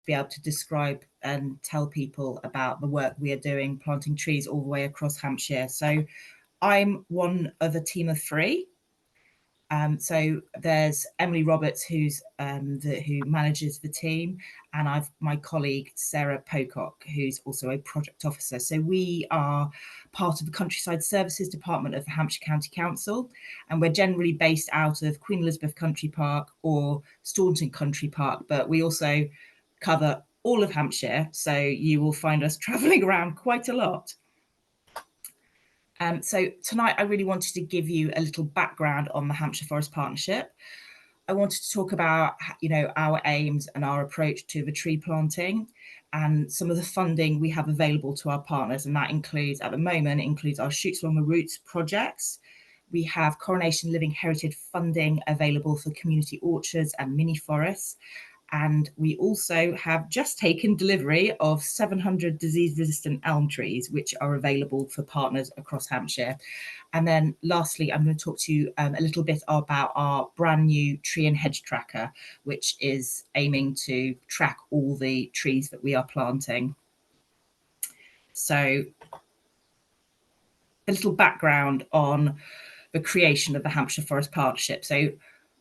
be able to describe and tell people about the work we are doing, planting trees all the way across Hampshire. So I'm one of a team of three. So there's Emily Roberts, who manages the team, and I've my colleague Sarah Pocock, who's also a project officer. So we are part of the Countryside Services Department of the Hampshire County Council, and we're generally based out of Queen Elizabeth Country Park or Staunton Country Park, but we also cover all of Hampshire, so you will find us travelling around quite a lot. So tonight I really wanted to give you a little background on the Hampshire Forest Partnership. I wanted to talk about, our aims and our approach to the tree planting and some of the funding we have available to our partners. And that includes, at the moment, our Shoots Along the Roots projects. We have Coronation Living Heritage funding available for community orchards and mini forests. And we also have just taken delivery of 700 disease-resistant elm trees, which are available for partners across Hampshire. And then lastly, I'm going to talk to you a little bit about our brand new tree and hedge tracker, which is aiming to track all the trees that we are planting. So a little background on the creation of the Hampshire Forest Partnership. So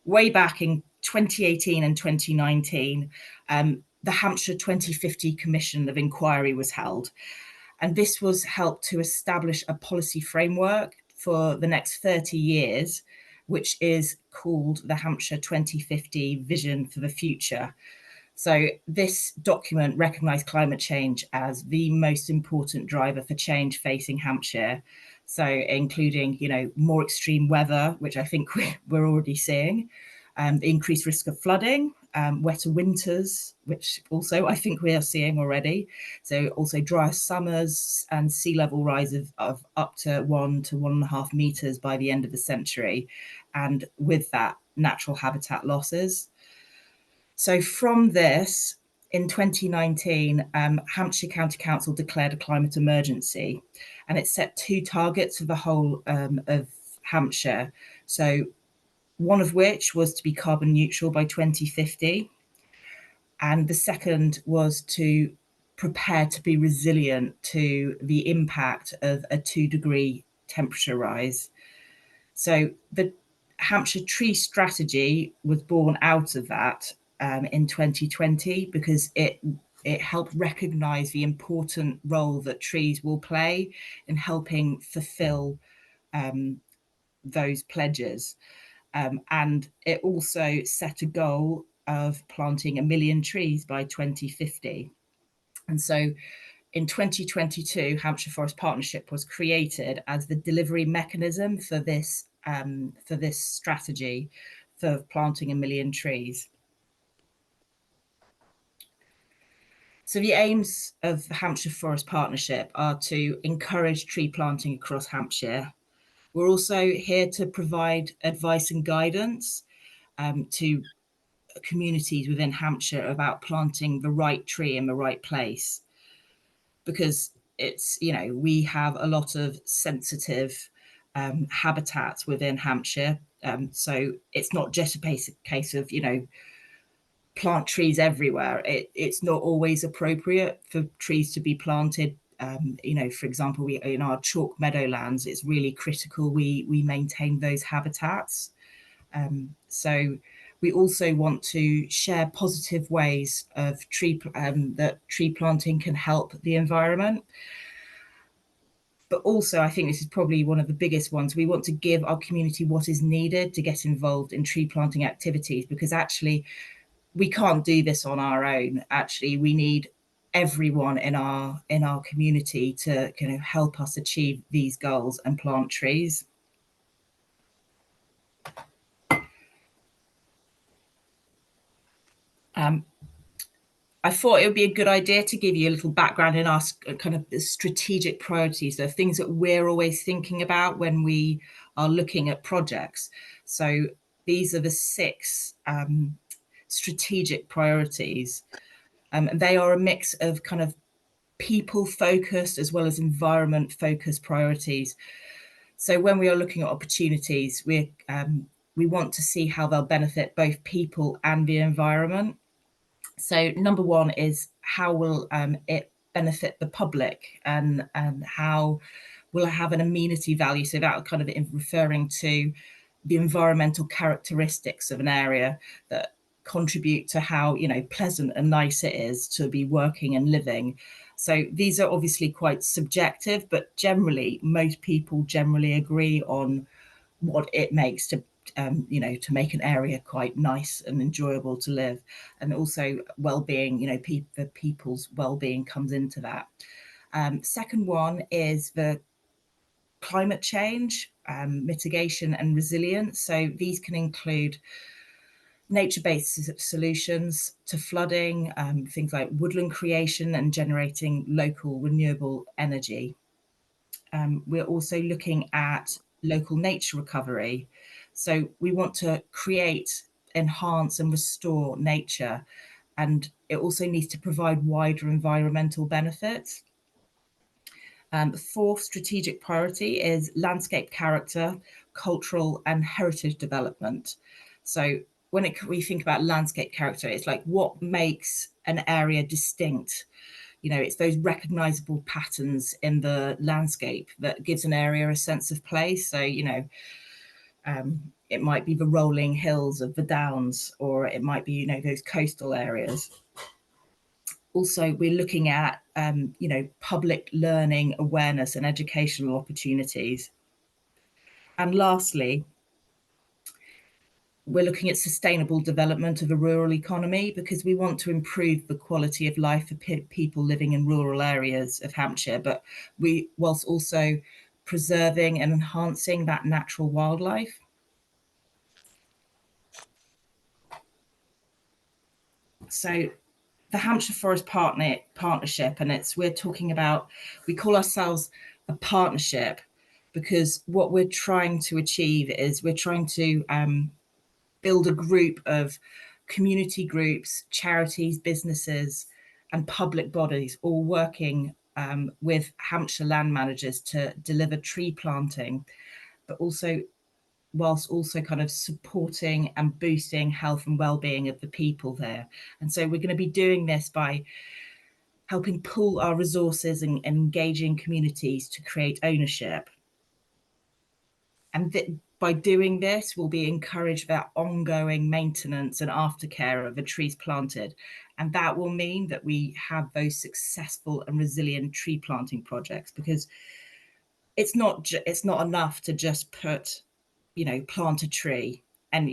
way back in 2018 and 2019, the Hampshire 2050 Commission of Inquiry was held. And this was helped to establish a policy framework for the next 30 years, which is called the Hampshire 2050 Vision for the Future. So this document recognised climate change as the most important driver for change facing Hampshire. So including, more extreme weather, which I think we're already seeing, the increased risk of flooding, wetter winters, which also I think we are seeing already. So also drier summers and sea level rise of up to 1 to 1.5 meters by the end of the century. And with that, natural habitat losses. So from this, in 2019, Hampshire County Council declared a climate emergency, and it set 2 targets for the whole of Hampshire. So one of which was to be carbon neutral by 2050. And the second was to prepare to be resilient to the impact of a 2-degree temperature rise. So the Hampshire Tree Strategy was born out of that in 2020 because it helped recognise the important role that trees will play in helping fulfil those pledges. And it also set a goal of planting 1 million trees by 2050. And so in 2022, Hampshire Forest Partnership was created as the delivery mechanism for this strategy for planting 1 million trees. So the aims of the Hampshire Forest Partnership are to encourage tree planting across Hampshire. We're also here to provide advice and guidance to communities within Hampshire about planting the right tree in the right place. Because we have a lot of sensitive habitats within Hampshire. So it's not just a case of, plant trees everywhere. It's not always appropriate for trees to be planted. For example, in our chalk meadowlands, it's really critical we maintain those habitats. So we also want to share positive ways of that tree planting can help the environment. But also, I think this is probably one of the biggest ones. We want to give our community what is needed to get involved in tree planting activities, because actually we can't do this on our own. Actually, we need everyone in our community to kind of help us achieve these goals and plant trees. I thought it would be a good idea to give you a little background in our kind of strategic priorities, the things that we're always thinking about when we are looking at projects. So these are the 6 strategic priorities. And they are a mix of kind of people-focused as well as environment-focused priorities. So when we are looking at opportunities, we want to see how they'll benefit both people and the environment. So number one is how will it benefit the public, and how will it have an amenity value? So that kind of referring to the environmental characteristics of an area that contribute to how, you know, pleasant and nice it is to be working and living. So these are obviously quite subjective, but generally most people generally agree on what it makes to, you know, to make an area quite nice and enjoyable to live. And also well-being, you know, the people's well-being comes into that. Second one is the climate change, mitigation and resilience. So these can include nature-based solutions to flooding, things like woodland creation and generating local renewable energy. We're also looking at local nature recovery. So we want to create, enhance and restore nature, and it also needs to provide wider environmental benefits. The fourth strategic priority is landscape character, cultural and heritage development. So we think about landscape character, it's like what makes an area distinct. You know, it's those recognizable patterns in the landscape that gives an area a sense of place. So, you know, it might be the rolling hills of the downs, or it might be, you know, those coastal areas. Also, we're looking at, you know, public learning, awareness and educational opportunities. And lastly, we're looking at sustainable development of a rural economy, because we want to improve the quality of life for people living in rural areas of Hampshire, but whilst also preserving and enhancing that natural wildlife. So the Hampshire Forest Partnership, and we're talking about, we call ourselves a partnership because what we're trying to achieve is we're trying to build a group of community groups, charities, businesses, and public bodies all working with Hampshire land managers to deliver tree planting, but also whilst also kind of supporting and boosting health and well-being of the people there. And so we're going to be doing this by helping pool our resources and engaging communities to create ownership. And by doing this, we'll be encouraged that ongoing maintenance and aftercare of the trees planted. And that will mean that we have those successful and resilient tree planting projects, because it's not enough to just put, you know, plant a tree, and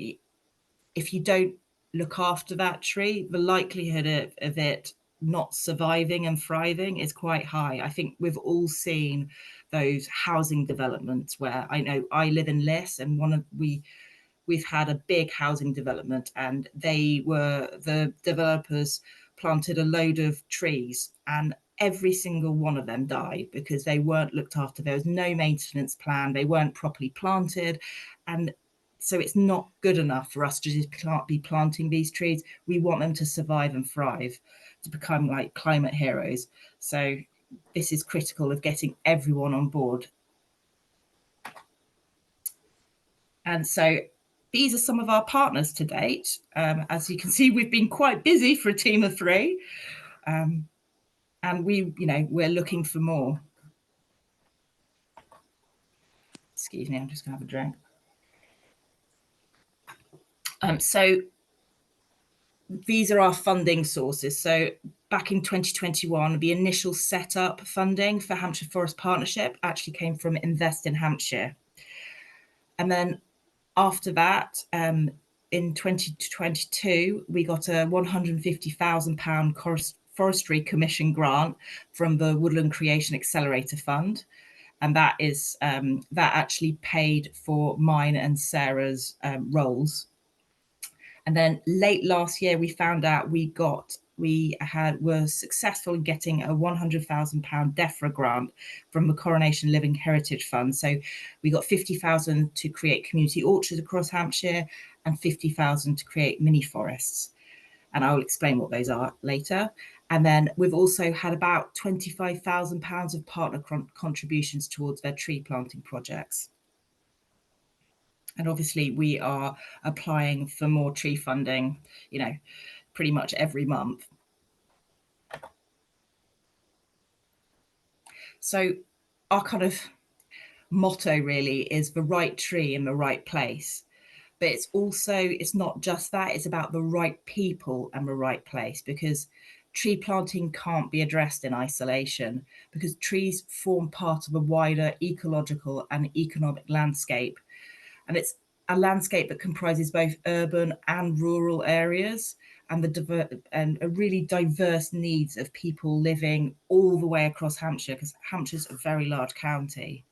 if you don't look after that tree, the likelihood of it not surviving and thriving is quite high. I think we've all seen those housing developments where, I know I live in Liss, and we've had a big housing development, and the developers planted a load of trees, and every single one of them died because they weren't looked after. There was no maintenance plan, they weren't properly planted. And so it's not good enough for us to just be planting these trees. We want them to survive and thrive, to become like climate heroes. So this is critical of getting everyone on board. And so these are some of our partners to date. As you can see, we've been quite busy for a team of three. And we're looking for more. Excuse me, I'm just gonna have a drink. So these are our funding sources. So back in 2021, the initial setup funding for Hampshire Forest Partnership actually came from Invest in Hampshire. And then after that, in 2022, we got a £150,000 forestry commission grant from the Woodland Creation Accelerator Fund. And that actually paid for mine and Sarah's roles. And then late last year, we found out were successful in getting a £100,000 DEFRA grant from the Coronation Living Heritage Fund. So we got 50,000 to create community orchards across Hampshire and 50,000 to create mini forests. And I'll explain what those are later. And then we've also had about £25,000 of partner contributions towards their tree planting projects. And obviously we are applying for more tree funding. You know, pretty much every month. So our kind of motto really is the right tree in the right place. But it's also, it's not just that, it's about the right people and the right place, because tree planting can't be addressed in isolation, because trees form part of a wider ecological and economic landscape. And it's a landscape that comprises both urban and rural areas, and and a really diverse needs of people living all the way across Hampshire, because Hampshire's a very large county.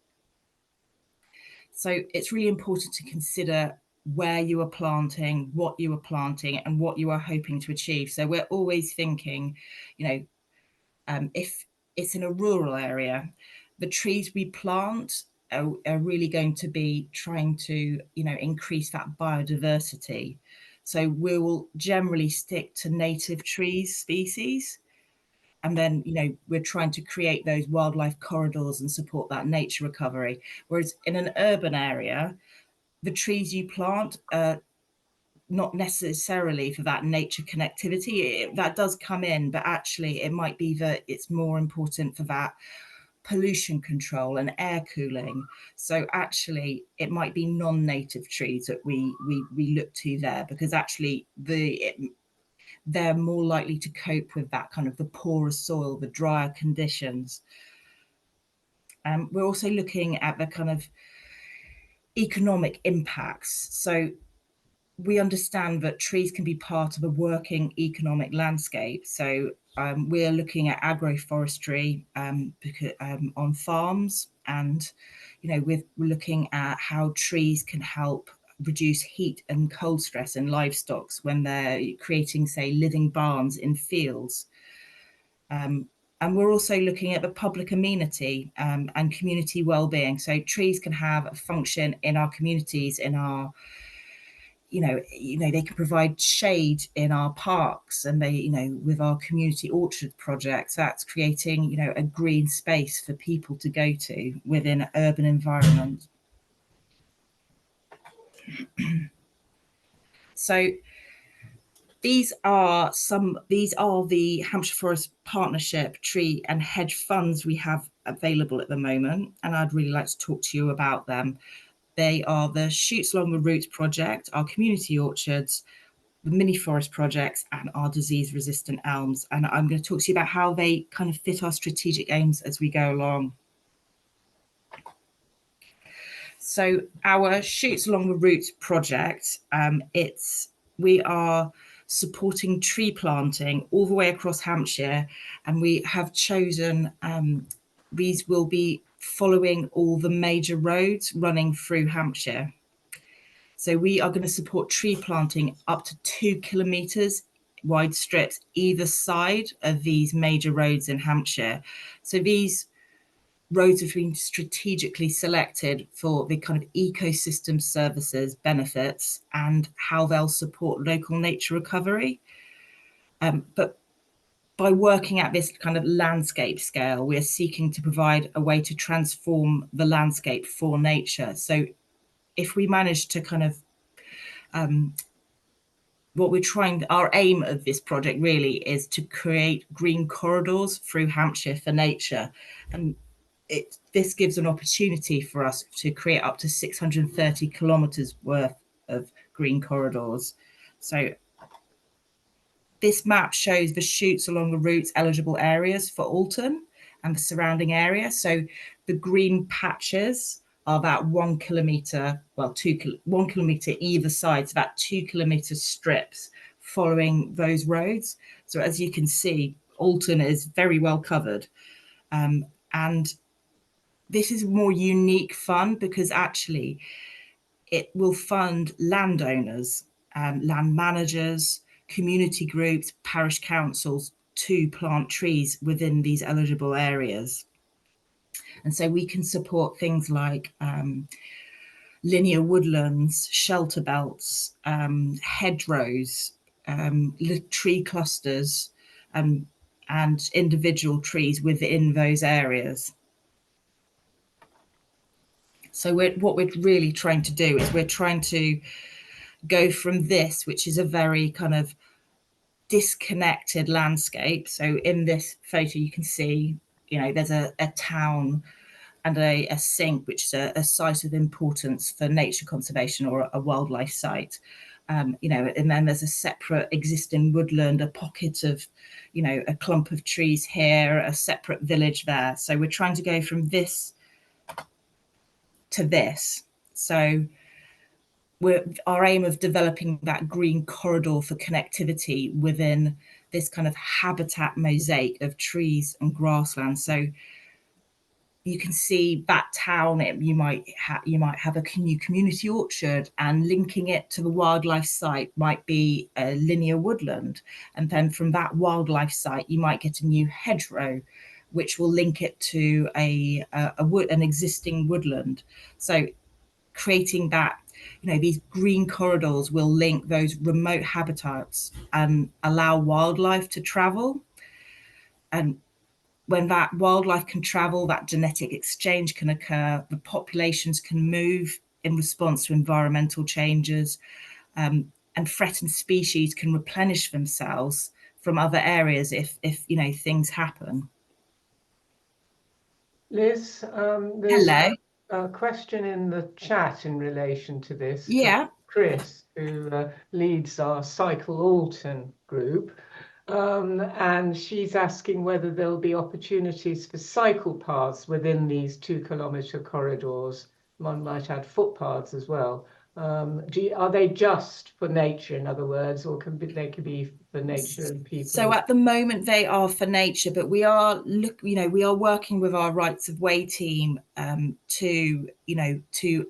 So it's really important to consider where you are planting, what you are planting, and what you are hoping to achieve. So we're always thinking, you know, if it's in a rural area, the trees we plant are really going to be trying to, increase that biodiversity. So we will generally stick to native trees species. And then, we're trying to create those wildlife corridors and support that nature recovery. Whereas in an urban area, the trees you plant are not necessarily for that nature connectivity. That does come in, but actually it might be that it's more important for that pollution control and air cooling. So actually it might be non-native trees that we look to there, because actually they're more likely to cope with that kind of the poorer soil, the drier conditions. We're also looking at the kind of economic impacts. So we understand that trees can be part of a working economic landscape. So we're looking at agroforestry on farms, and we're looking at how trees can help reduce heat and cold stress in livestock when they're creating, say, living barns in fields. And we're also looking at the public amenity and community well-being. So trees can have a function in our communities, in our they can provide shade in our parks, and they, with our community orchard projects, that's creating, a green space for people to go to within an urban environment. So these are the Hampshire Forest Partnership tree and hedge funds we have available at the moment, and I'd really like to talk to you about them. They are the Shoots Along the Roots project, our community orchards, the mini forest projects, and our disease resistant elms. And I'm going to talk to you about how they kind of fit our strategic aims as we go along. So our Shoots Along the Roots project, we are supporting tree planting all the way across Hampshire, and we have chosen these will be following all the major roads running through Hampshire. So we are going to support tree planting up to 2 kilometres wide strips either side of these major roads in Hampshire. So these roads have been strategically selected for the kind of ecosystem services benefits and how they'll support local nature recovery. But by working at this kind of landscape scale, we're seeking to provide a way to transform the landscape for nature. So if we manage to kind of our aim of this project really is to create green corridors through Hampshire for nature. And this gives an opportunity for us to create up to 630 kilometres worth of green corridors. So this map shows the shoots along the routes eligible areas for Alton and the surrounding area. So the green patches are that 1 kilometre, 1 kilometre either side, so that 2 kilometre strips following those roads. So as you can see, Alton is very well covered. And this is more unique fund because actually it will fund landowners, land managers, community groups, parish councils to plant trees within these eligible areas. And so we can support things like linear woodlands, shelter belts, hedgerows, tree clusters, and individual trees within those areas. So what we're really trying to do is we're trying to go from this, which is a very kind of disconnected landscape. So in this photo, you can see, there's a town and a sink, which is a site of importance for nature conservation or a wildlife site. And then there's a separate existing woodland, a pocket of, a clump of trees here, a separate village there. So we're trying to go from this to this. So our aim of developing that green corridor for connectivity within this kind of habitat mosaic of trees and grassland. So you can see that town. You might have a new community orchard, and linking it to the wildlife site might be a linear woodland, and then from that wildlife site you might get a new hedgerow, which will link it to an existing woodland. So creating that, these green corridors will link those remote habitats and allow wildlife to travel. And when that wildlife can travel, that genetic exchange can occur, the populations can move in response to environmental changes, and threatened species can replenish themselves from other areas if things happen. Liz, there's Hello. a question in the chat in relation to this from Yeah. Chris, who leads our Cycle Alton group. And she's asking whether there'll be opportunities for cycle paths within these 2 kilometre corridors. One might add footpaths as well. Are they just for nature, in other words, or they could be for nature and people? So at the moment they are for nature, but we are working with our rights of way team to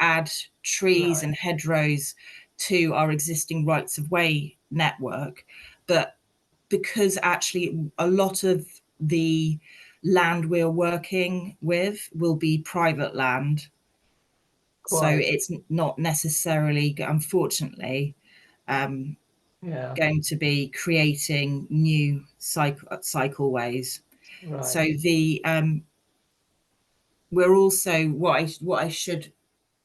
add trees and hedgerows to our existing rights of way network. But because actually a lot of the land we're working with will be private land, so it's not necessarily, unfortunately, going to be creating new cycleways. Right. So we're also, what I should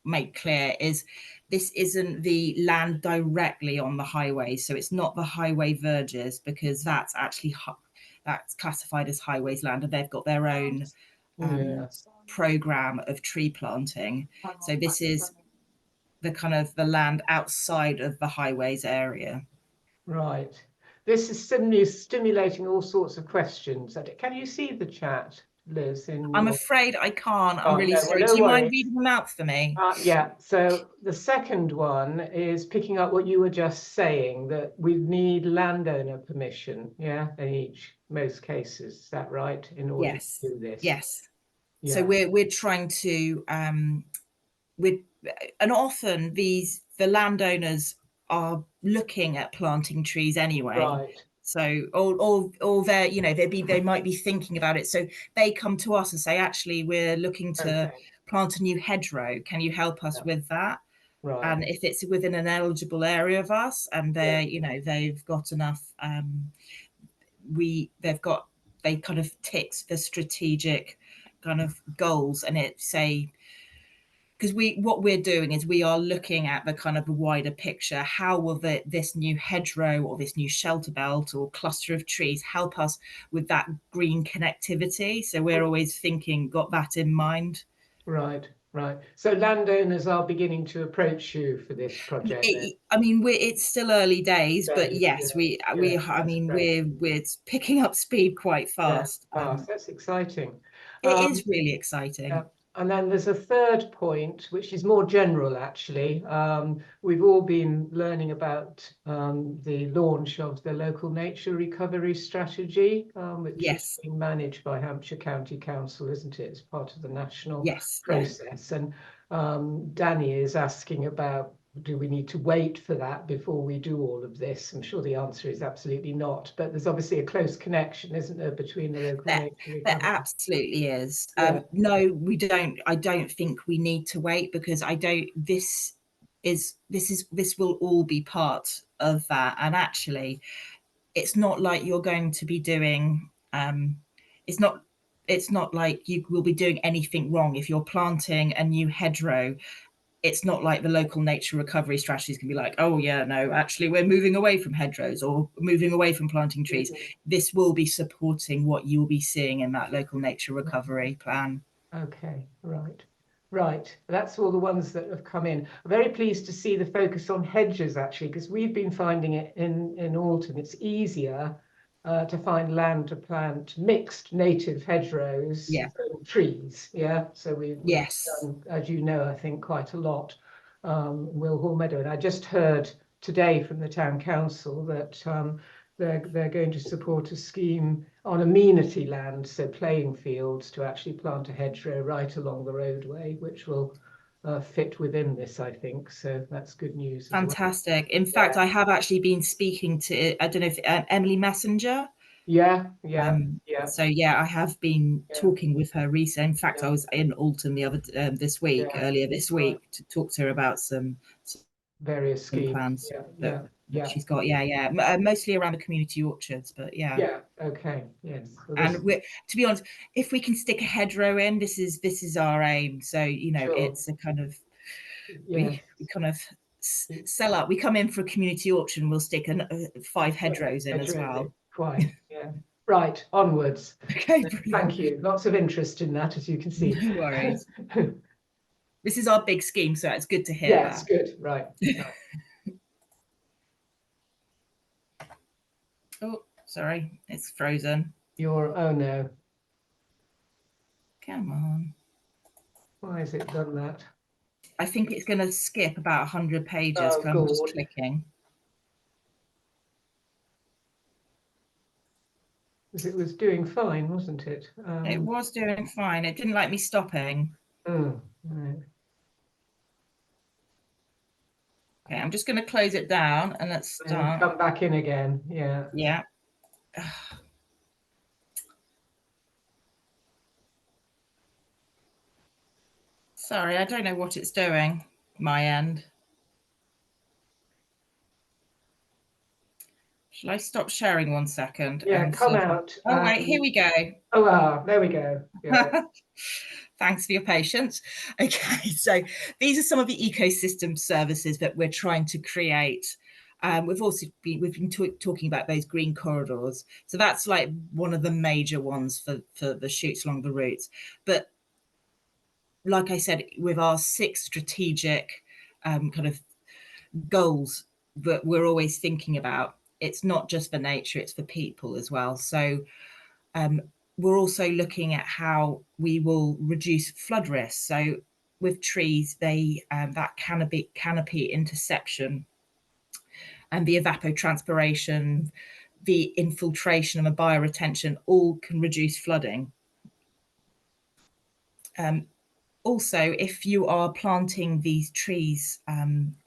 make clear is this isn't the land directly on the highway. So it's not the highway verges, because that's classified as highways land, and they've got their own program of tree planting. So this is the kind of the land outside of the highways area. Right. This is stimulating all sorts of questions. Can you see the chat, Liz? I'm afraid I can't. I'm really sorry. No Do you worries. mind reading them out for me? Yeah. So the second one is picking up what you were just saying, that we need landowner permission. Yeah, in most cases. Is that right? In order to do this. Yes. Yeah. So we're trying to and often the landowners are looking at planting trees anyway. Right. So or they might be thinking about it. So they come to us and say, actually, we're looking to plant a new hedgerow. Can you help us with that? Right. And if it's within an eligible area of us, and they've got enough, they kind of ticks the strategic kind of goals, and it say, because what we're doing is we are looking at the kind of the wider picture. How will this new hedgerow or this new shelter belt or cluster of trees help us with that green connectivity? So we're always got that in mind. Right. So landowners are beginning to approach you for this project. It's still early days, but yes, we're picking up speed quite fast. That's exciting. It is really exciting. Yeah. And then there's a third point, which is more general, actually. We've all been learning about the launch of the local nature recovery strategy, which is being managed by Hampshire County Council, isn't it? It's part of the national process. And Danny is asking about, do we need to wait for that before we do all of this? I'm sure the answer is absolutely not. But there's obviously a close connection, isn't there, between the local nature recovery? There absolutely is. No, we don't. I don't think we need to wait, because this will all be part of that. And actually, it's not like you're going to be doing. It's not like you will be doing anything wrong if you're planting a new hedgerow it's not like the local nature recovery strategies can be like, oh yeah, no, actually we're moving away from hedgerows or moving away from planting trees. This will be supporting what you'll be seeing in that local nature recovery plan. Okay, right. Right, that's all the ones that have come in. I'm very pleased to see the focus on hedges actually, because we've been finding it in Alton. It's easier to find land to plant mixed native hedgerows Yeah. than trees. Yeah, so we've Yes. done, as you know, I think quite a lot. Will Meadow, and I just heard today from the town council that they're going to support a scheme on amenity land, so playing fields, to actually plant a hedgerow right along the roadway, which will fit within this, I think. So that's good news as well. Fantastic. In fact, I have actually been speaking to, I don't know if Emily Messenger. Yeah. So yeah, I have been talking with her recently. In fact, I was in Alton the other earlier this week, to talk to her about some various schemes. plans Yeah. she's got. Mostly around the community orchards, but yeah. Yeah. Okay. Yes. Well, And to be honest, if we can stick a hedgerow in, this is our aim. So sure. it's a kind of Yeah. we kind of sell up. We come in for a community auction, we'll stick 5 hedgerows in as well. Quite. Yeah. Right. Onwards. Okay, brilliant. Thank you. Lots of interest in that, as you can see. No worries. This is our big scheme, so it's good to hear that. Yes, good. Right. Oh, sorry, it's frozen. Oh no. Come on. Why has it done that? I think it's going to skip about 100 pages because I'm just clicking. It was doing fine, wasn't it? It was doing fine. It didn't like me stopping. Right. Okay, I'm just going to close it down and let's start. And come back in again. Yeah. Yeah. Sorry, I don't know what it's doing. My end. Shall I stop sharing 1 second? Yeah, come out. Oh, wait, here we go. Oh, there we go. Yeah. Thanks for your patience. Okay, so these are some of the ecosystem services that we're trying to create. We've been talking about those green corridors. So that's like one of the major ones for the shoots along the routes. But like I said, with our 6 strategic kind of goals that we're always thinking about, it's not just for nature, it's for people as well. So we're also looking at how we will reduce flood risk. So with trees, they that canopy interception and the evapotranspiration, the infiltration and the bioretention all can reduce flooding. Also, if you are planting these trees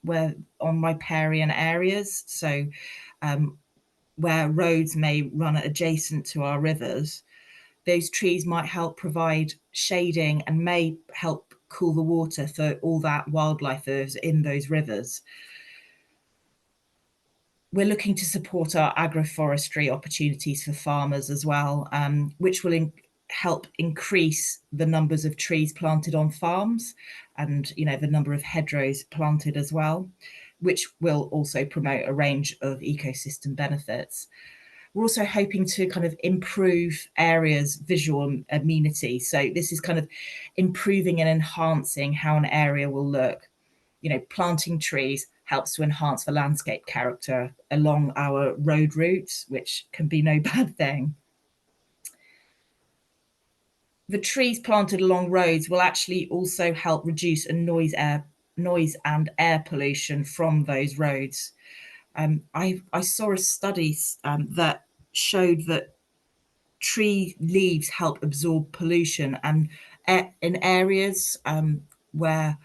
where on riparian areas, so where roads may run adjacent to our rivers, those trees might help provide shading and may help cool the water for all that wildlife that is in those rivers. We're looking to support our agroforestry opportunities for farmers as well, which will help increase the numbers of trees planted on farms and the number of hedgerows planted as well, which will also promote a range of ecosystem benefits. We're also hoping to kind of improve areas' visual amenity. So this is kind of improving and enhancing how an area will look. Planting trees helps to enhance the landscape character along our road routes, which can be no bad thing. The trees planted along roads will actually also help reduce noise and air pollution from those roads. I saw a study that showed that tree leaves help absorb pollution, and in areas where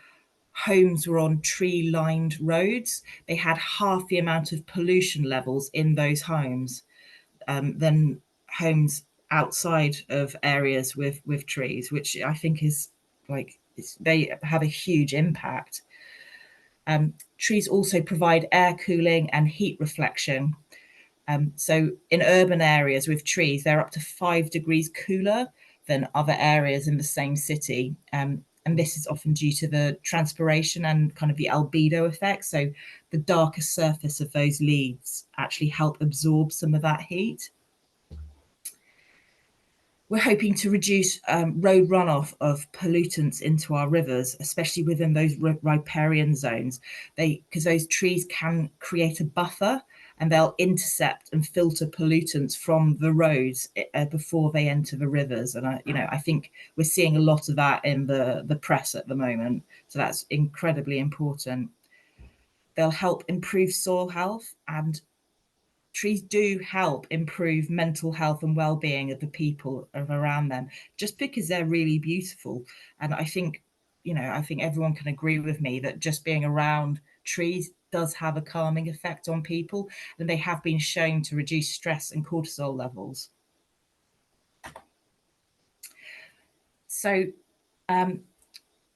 homes were on tree-lined roads, they had half the amount of pollution levels in those homes than homes outside of areas with trees, which I think is they have a huge impact. Trees also provide air cooling and heat reflection. So in urban areas with trees, they're up to 5 degrees cooler than other areas in the same city. And and this is often due to the transpiration and kind of the albedo effect. So the darker surface of those leaves actually help absorb some of that heat. We're hoping to reduce road runoff of pollutants into our rivers, especially within those riparian zones. Because those trees can create a buffer, and they'll intercept and filter pollutants from the roads before they enter the rivers. And I think we're seeing a lot of that in the press at the moment. So that's incredibly important. They'll help improve soil health, and trees do help improve mental health and well-being of the people around them, just because they're really beautiful. And I think everyone can agree with me that just being around trees does have a calming effect on people, and they have been shown to reduce stress and cortisol levels. So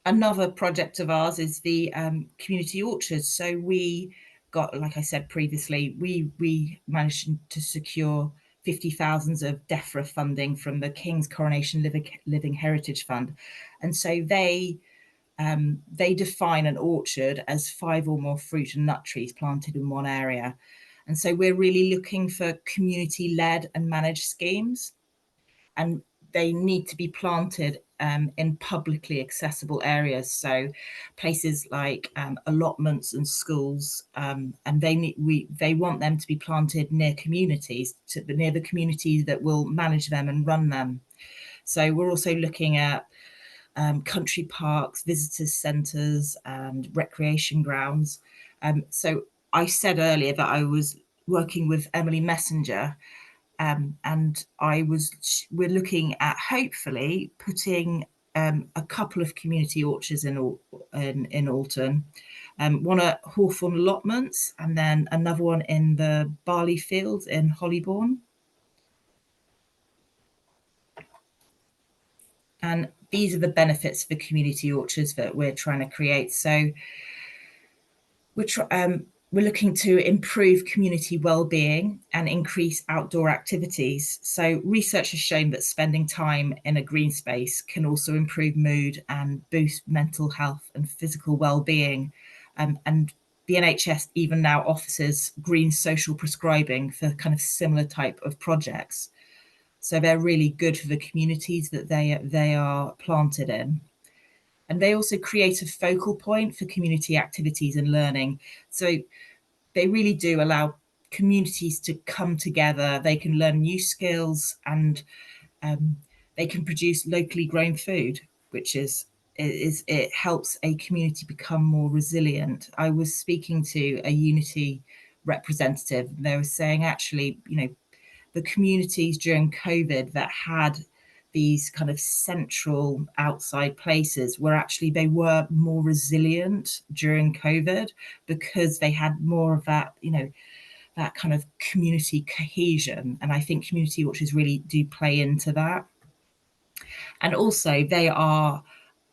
another project of ours is the community orchards. So we got, like I said previously, we managed to secure 50,000 of DEFRA funding from the King's Coronation Living Heritage Fund. And so they define an orchard as 5 or more fruit and nut trees planted in one area. And so we're really looking for community-led and managed schemes, and they need to be planted in publicly accessible areas, so places like allotments and schools, and they want them to be planted near communities, near the community that will manage them and run them. So we're also looking at country parks, visitors centres, and recreation grounds. So I said earlier that I was working with Emily Messenger, and we're looking at hopefully putting a couple of community orchards in Alton, one at Hawthorne Allotments, and then another one in the barley fields in Hollybourne. And these are the benefits of the community orchards that we're trying to create. So we're looking to improve community well-being and increase outdoor activities. So research has shown that spending time in a green space can also improve mood and boost mental health and physical well-being. And the NHS even now offers green social prescribing for kind of similar type of projects. So they're really good for the communities that they are planted in. And they also create a focal point for community activities and learning. So they really do allow communities to come together. They can learn new skills, and they can produce locally grown food, which it helps a community become more resilient. I was speaking to a Unity representative, and they were saying, actually, the communities during COVID that had these kind of central outside places they were more resilient during COVID, because they had more of that, that kind of community cohesion. And I think community orchards really do play into that. And also they are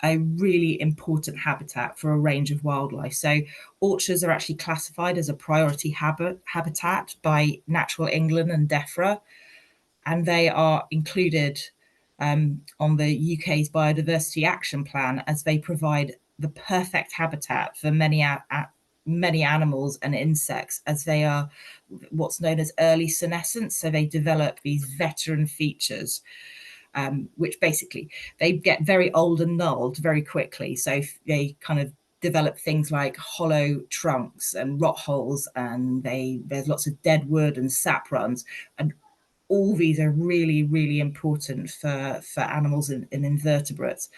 a really important habitat for a range of wildlife. So orchards are actually classified as a priority habitat by Natural England and DEFRA, and they are included on the UK's Biodiversity Action Plan, as they provide the perfect habitat for many animals and insects, as they are what's known as early senescents. So they develop these veteran features, which basically they get very old and gnarled very quickly. So they kind of develop things like hollow trunks and rot holes, and there's lots of dead wood and sap runs, and all these are really, really important for animals and invertebrates.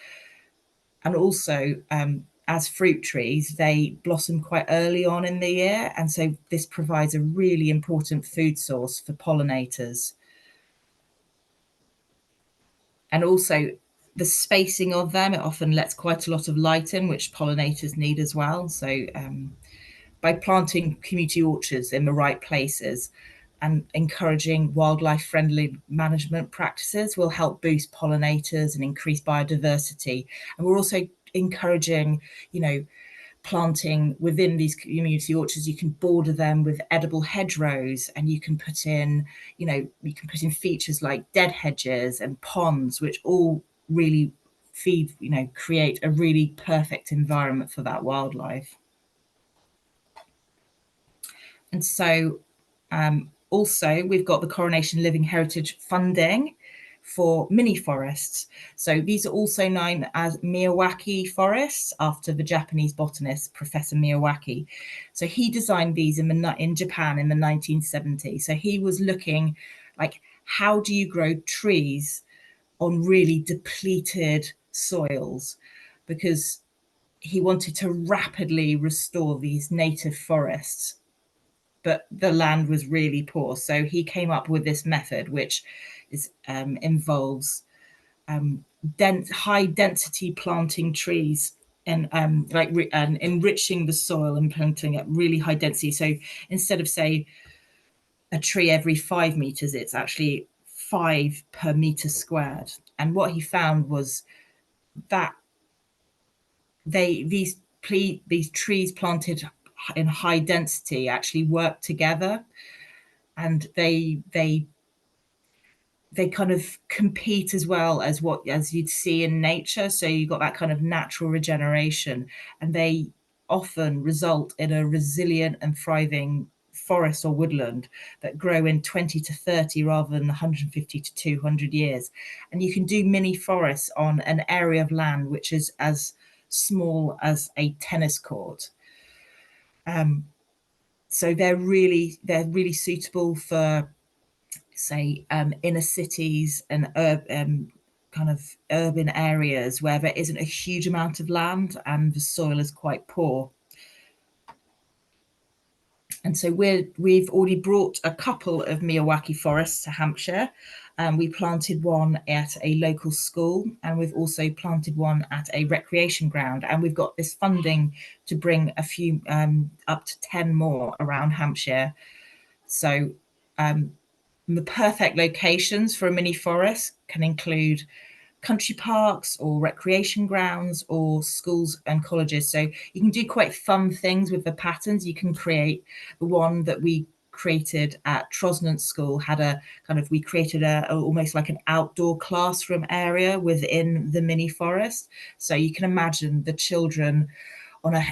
And also, as fruit trees, they blossom quite early on in the year, and so this provides a really important food source for pollinators. And also the spacing of them, it often lets quite a lot of light in, which pollinators need as well. So by planting community orchards in the right places and encouraging wildlife friendly management practices will help boost pollinators and increase biodiversity. And we're also encouraging, planting within these community orchards. You can border them with edible hedgerows, and you can put in features like dead hedges and ponds, which all really feed, create a really perfect environment for that wildlife. And so also we've got the Coronation Living Heritage funding for mini forests. So these are also known as Miyawaki forests, after the Japanese botanist Professor Miyawaki. So he designed these in Japan in the 1970s. So he was looking like, how do you grow trees on really depleted soils? Because he wanted to rapidly restore these native forests, but the land was really poor. So he came up with this method, which involves high density planting trees, and and enriching the soil and planting at really high density. So instead of, say, a tree every 5 meters, it's actually 5 per meter squared. And what he found was that these trees planted in high density actually work together, and they kind of compete as well as you'd see in nature. So you got that kind of natural regeneration, and they often result in a resilient and thriving forest or woodland that grow in 20 to 30 rather than 150 to 200 years. And you can do mini forests on an area of land which is as small as a tennis court. So they're really suitable for, say, inner cities and kind of urban areas where there isn't a huge amount of land and the soil is quite poor. And so we've already brought a couple of Miyawaki forests to Hampshire. We planted one at a local school, and we've also planted one at a recreation ground. And we've got this funding to bring a few, up to 10 more around Hampshire. So the perfect locations for a mini forest can include country parks or recreation grounds or schools and colleges. So you can do quite fun things with the patterns. You can create the one that we created at Trosnant School had we created almost like an outdoor classroom area within the mini forest. So you can imagine the children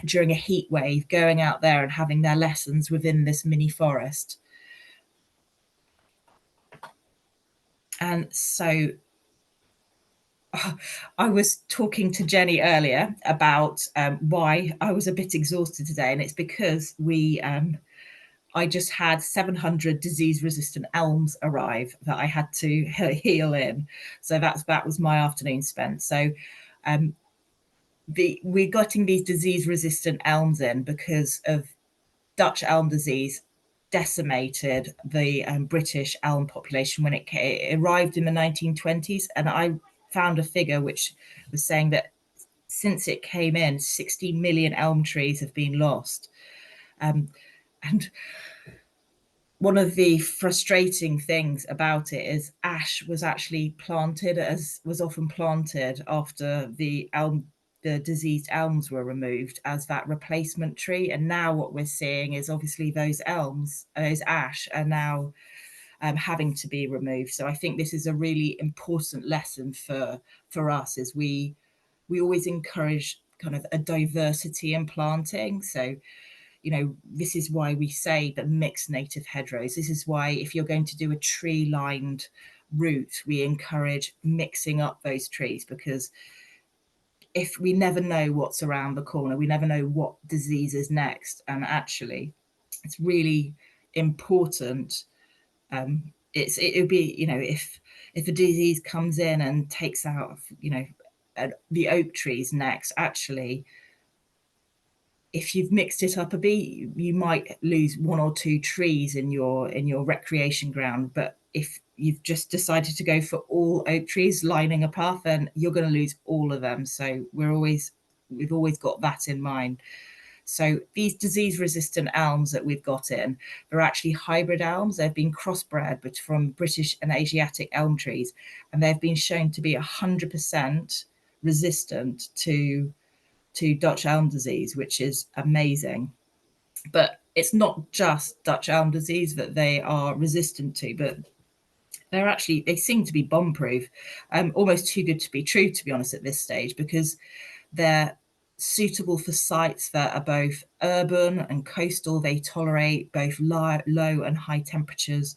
during a heat wave going out there and having their lessons within this mini forest. And so I was talking to Jenny earlier about why I was a bit exhausted today, and it's because I just had 700 disease-resistant elms arrive that I had to heal in. So that was my afternoon spent. So we're getting these disease-resistant elms in because of Dutch elm disease decimated the British elm population when it arrived in the 1920s. And I found a figure which was saying that since it came in, 60 million elm trees have been lost. And one of the frustrating things about it is ash was actually was often planted after the diseased elms were removed as that replacement tree. And now what we're seeing is obviously those ash are now having to be removed. So I think this is a really important lesson for us, is we always encourage kind of a diversity in planting. So this is why we say that mixed native hedgerows. This is why if you're going to do a tree lined route, we encourage mixing up those trees, because if we never know what's around the corner, we never know what disease is next. And actually it's really important. It would be, if a disease comes in and takes out, the oak trees next, actually, if you've mixed it up a bit, you might lose one or two trees in your recreation ground. But if you've just decided to go for all oak trees lining a path, then you're going to lose all of them. So we've always got that in mind. So these disease-resistant elms that we've got in, they're actually hybrid elms. They've been crossbred from British and Asiatic elm trees, and they've been shown to be 100% resistant to Dutch elm disease, which is amazing. But it's not just Dutch elm disease that they are resistant to, but they seem to be bomb proof, almost too good to be true, to be honest, at this stage, because they're suitable for sites that are both urban and coastal. They tolerate both low and high temperatures.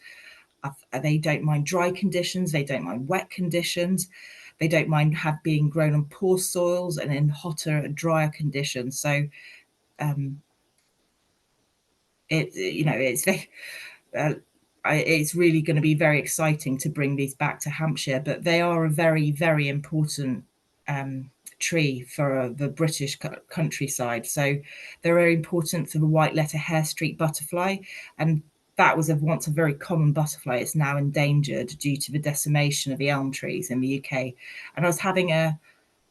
They don't mind dry conditions. They don't mind wet conditions. They don't mind being grown on poor soils and in hotter and drier conditions. So it's uh, it's really going to be very exciting to bring these back to Hampshire. But they are a very, very important tree for the British countryside. So they're very important for the white letter hair streak butterfly, and that was once a very common butterfly. It's now endangered due to the decimation of the elm trees in the UK. And I was having a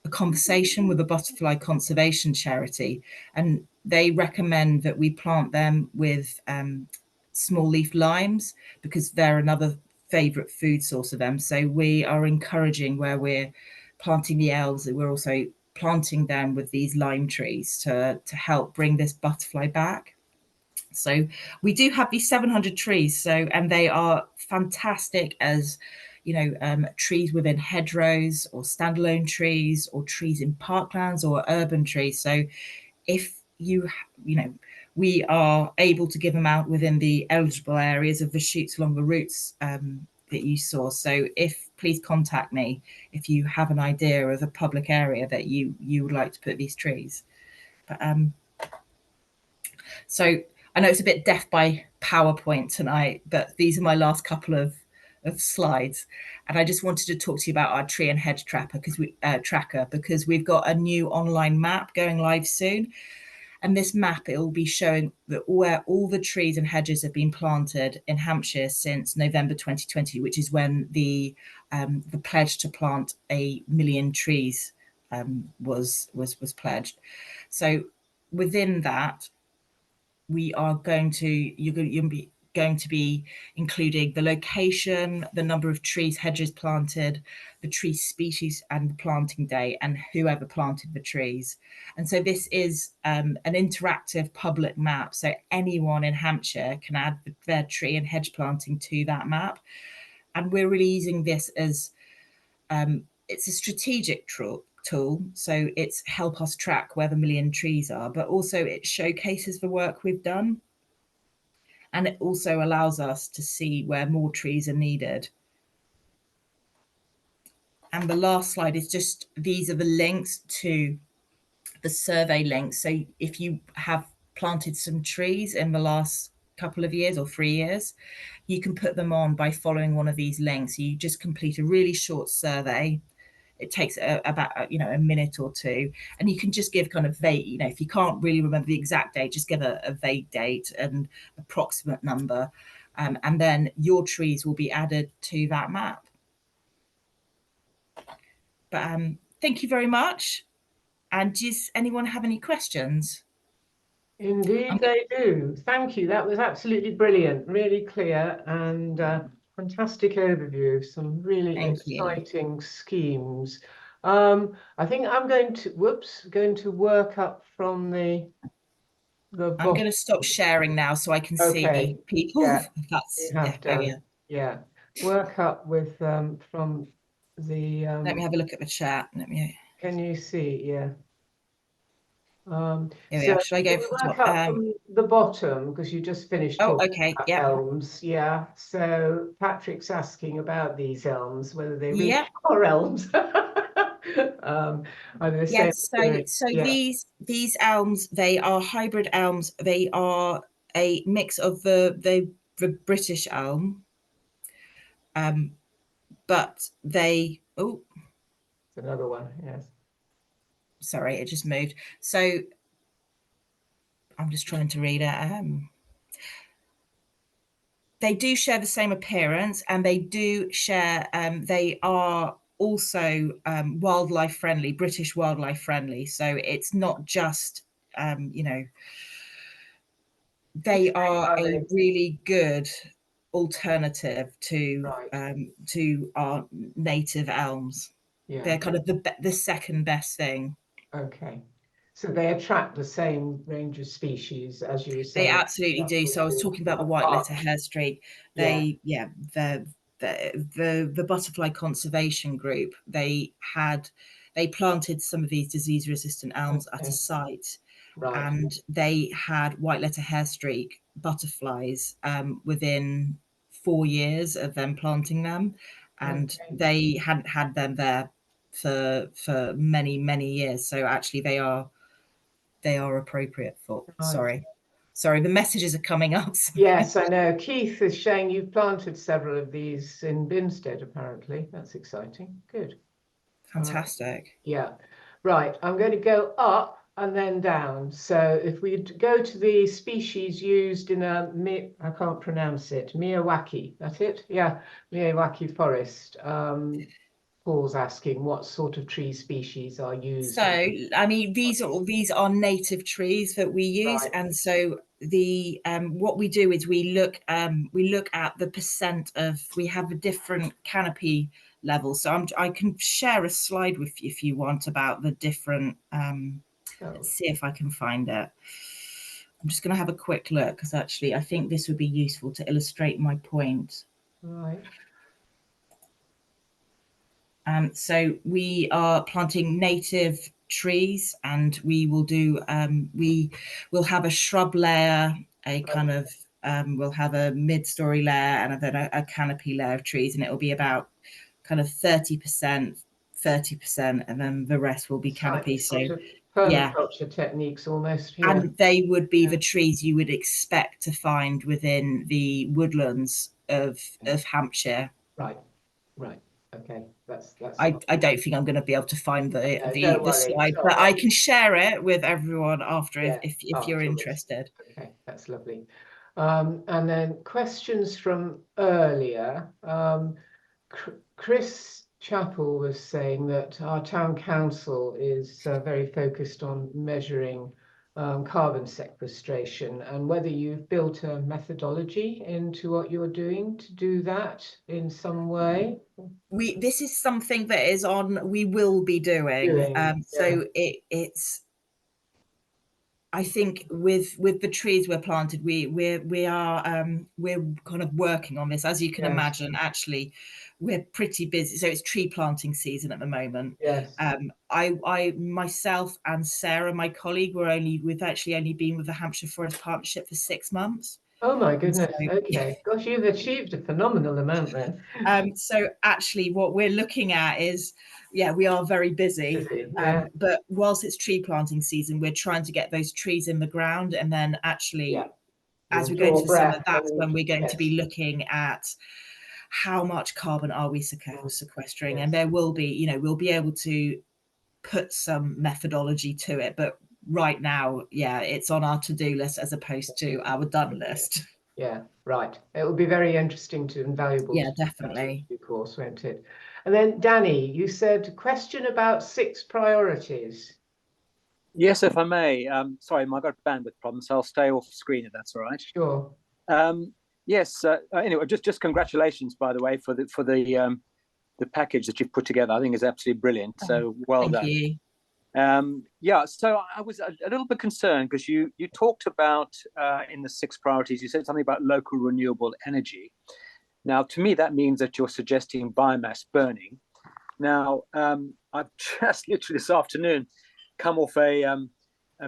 conversation with a butterfly conservation charity, and they recommend that we plant them with small leaf limes because they're another favourite food source of them. So we are encouraging, where we're planting the elves, we're also planting them with these lime trees to help bring this butterfly back. So we do have these 700 trees. So, and they are fantastic as, trees within hedgerows or standalone trees or trees in parklands or urban trees. So if you know, we are able to give them out within the eligible areas of the shoots along the routes that you saw. So please contact me if you have an idea of a public area that you would like to put these trees. But so I know it's a bit death by PowerPoint tonight, but these are my last couple of slides, and I just wanted to talk to you about our tree and hedge tracker because we've got a new online map going live soon. And this map, it will be showing where all the trees and hedges have been planted in Hampshire since November 2020, which is when the pledge to plant 1,000,000 trees was pledged. So within that, you're going to be including the location, the number of trees, hedges planted, the tree species, and the planting day, and whoever planted the trees. And so this is an interactive public map. So anyone in Hampshire can add their tree and hedge planting to that map. And we're really using this as it's a strategic tool. So it's help us track where the 1,000,000 trees are, but also it showcases the work we've done. And it also allows us to see where more trees are needed. And the last slide is just, these are the links to the survey links. So if you have planted some trees in the last couple of years or 3 years, you can put them on by following one of these links. You just complete a really short survey. It takes about a minute or two, and you can just give kind of vague, if you can't really remember the exact date, just give a vague date and approximate number, and then your trees will be added to that map. But thank you very much. And does anyone have any questions? Indeed, they do. Thank you. That was absolutely brilliant, really clear, and fantastic overview. Some really Thank you. exciting schemes. I think I'm going to work up from the I'm bottom. going to stop sharing now so I can Okay. see people. Yeah, you That's have oh yeah. done. Yeah. Work up with from the Let me have a look at the chat. can you see? Yeah. Here we So are. Should I go we from the work top? up from the bottom because you just finished Oh, talking okay. about Yep. elms. Yeah. So Patrick's asking about these elms, whether they really Yep. are elms. Are they the same Yes. appearance? So Yeah. these elms, they are hybrid elms. They are a mix of the British elm, but they It's another one. Yes. sorry, it just moved. So I'm just trying to read it. They do share the same appearance, and they do share. They are also wildlife friendly, British wildlife friendly. So it's not just you know Which they name are are a they? really good alternative Right. to our native elms. Yeah. They're kind of the second best thing. Okay. So they attract the same range of species as you were They saying. absolutely Yeah, do. with So I was the talking about the white letter hair streak. Yeah. They, yeah, they're the butterfly conservation group, they planted some of these disease resistant elms at a Okay. site, Right. and they had white letter hairstreak butterflies within 4 years of them planting them, and Okay. they hadn't had them there for many years. So actually they are appropriate for, Right. sorry, the messages are coming up. Yes, I know. Keith is saying you've planted several of these in Binstead, apparently. That's exciting. Good. Fantastic. Yeah. Right. I'm going to go up and then down. So if we go to the species used in I can't pronounce it, Miyawaki, that's it? Yeah, Miyawaki forest. Paul's asking what sort of tree species are used. So, I mean, these are native trees that we use, Right. and so the what we do is we look at the percent of, we have a different canopy level. So I can share a slide with you if you want about the different. Let's see if I can find it. I'm just going to have a quick look because actually I think this would be useful to illustrate my point. Right. So we are planting native trees, and we will do we will have a shrub layer, a kind of we'll have a mid-story layer, and then a canopy layer of trees, and it will be about kind of 30%, 30%, and then the rest will be canopy. So Sort of yeah, permaculture techniques almost. Yeah. and they would be the trees you would expect to find within the woodlands of Hampshire. Right. Right. Okay. That's I don't think I'm going to be able to find don't the worry. slide, but So I can share it with everyone after yeah, if you're afterwards. interested. Okay, that's lovely. And then questions from earlier. Chris Chappell was saying that our town council is very focused on measuring carbon sequestration, and whether you've built a methodology into what you're doing to do that in some way. This is something that is on, we will be doing. Yeah, So it's, I think with the trees we're planted, we are we're kind of working on this. As you can yes, imagine, actually, we're pretty busy. So it's tree planting season at the moment. yes. I myself and Sarah, my colleague, we've actually only been with the Hampshire Forest Partnership for 6 months. Oh my And so, goodness. Okay. Gosh, you've achieved a phenomenal amount then. so actually what we're looking at is, yeah, we are very busy. Busy, yeah, But whilst it's tree planting season, we're trying to get those trees in the ground. And then yeah. actually, as You'll we go into draw the summer, breath that's and when we're going to yes, be looking at how much carbon are we sequestering. And yes, there will be, we'll be able to put some methodology to it. But right now, yeah, it's on our to-do list as opposed to our done list. yeah, right. It will be very interesting and valuable Yeah, to that in definitely. due course, won't it? And then Danny, you said question about 6 priorities. Yes, if I may. Sorry, I got a bandwidth problem, so I'll stay off screen if that's all right. Sure. Yes. Anyway, just congratulations, by the way, for the package that you've put together. I think is absolutely brilliant. So well Thank done. you. Yeah. So I was a little bit concerned because you talked about in the 6 priorities. You said something about local renewable energy. Now, to me, that means that you're suggesting biomass burning. Now, I've just literally this afternoon come off a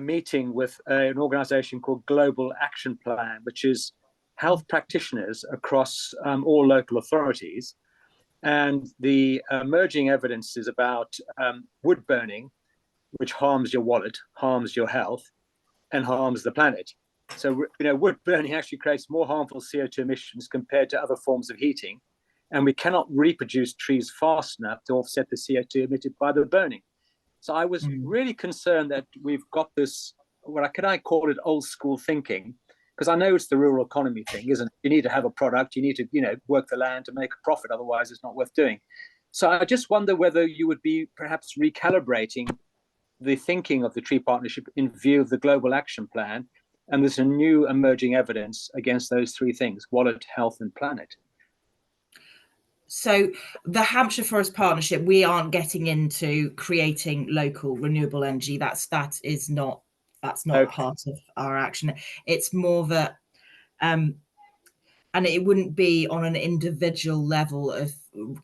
meeting with an organization called Global Action Plan, which is health practitioners across all local authorities. And the emerging evidence is about wood burning, which harms your wallet, harms your health, and harms the planet. So, wood burning actually creates more harmful CO2 emissions compared to other forms of heating. And we cannot reproduce trees fast enough to offset the CO2 emitted by the burning. So I was really concerned that we've got this, can I call it old school thinking? Because I know it's the rural economy thing, isn't it? You need to have a product, you need to, work the land to make a profit, otherwise it's not worth doing. So I just wonder whether you would be perhaps recalibrating the thinking of the Tree Partnership in view of the Global Action Plan. And there's a new emerging evidence against those 3 things: wallet, health, and planet. So the Hampshire Forest Partnership, we aren't getting into creating local renewable energy. That's not Okay. part of our action. It's more that and it wouldn't be on an individual level of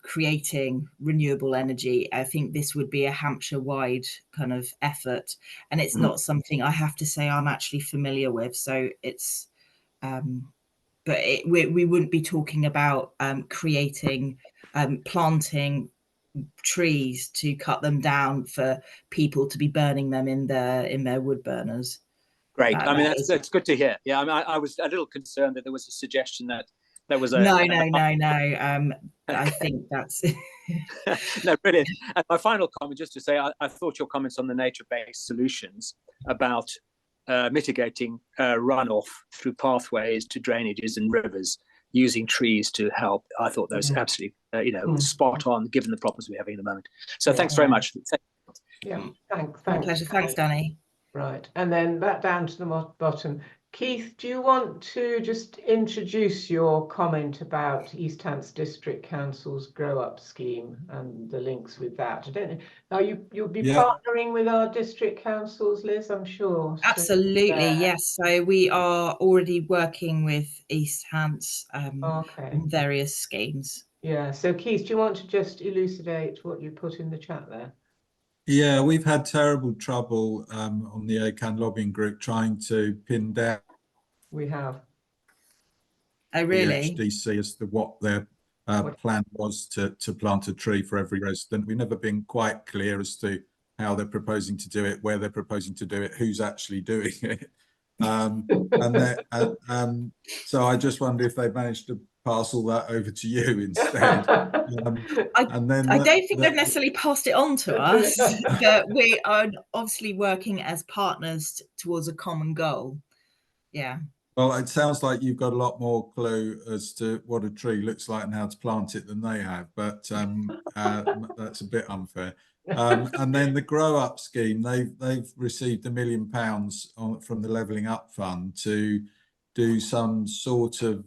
creating renewable energy. I think this would be a Hampshire-wide kind of effort, and it's not something I have to say I'm actually familiar with. So it's, but we wouldn't be talking about creating, planting trees to cut them down for people to be burning them in their wood burners. Great. I mean, that's good to hear. Yeah, I mean, I was a little concerned that there was a suggestion that there was a no. I think that's no, brilliant. And my final comment, just to say, I thought your comments on the nature-based solutions about mitigating runoff through pathways to drainages and rivers using trees to help, I thought those absolutely, spot on, given the problems we're having at the moment. So thanks very much. Yeah, thanks. My pleasure. Thanks, Danny. Right, and then back down to the bottom. Keith, do you want to just introduce your comment about East Hants District Council's Grow Up scheme and the links with that? I don't know. You'll be partnering with our district councils, Liz, I'm sure. Absolutely, yes. So we are already working with East Hants on various schemes. Yeah. So Keith, do you want to just elucidate what you put in the chat there? Yeah, we've had terrible trouble on the ACAN lobbying group trying to pin down. We have. Oh, really? The HDC as to what their plan was to plant a tree for every resident. We've never been quite clear as to how they're proposing to do it, where they're proposing to do it, who's actually doing it. So I just wonder if they've managed to pass all that over to you instead. I don't think they've necessarily passed it on to us, but we are obviously working as partners towards a common goal. Yeah. Well, it sounds like you've got a lot more clue as to what a tree looks like and how to plant it than they have, but that's a bit unfair. And then the Grow Up scheme, they've received £1 million from the Levelling Up Fund to do some sort of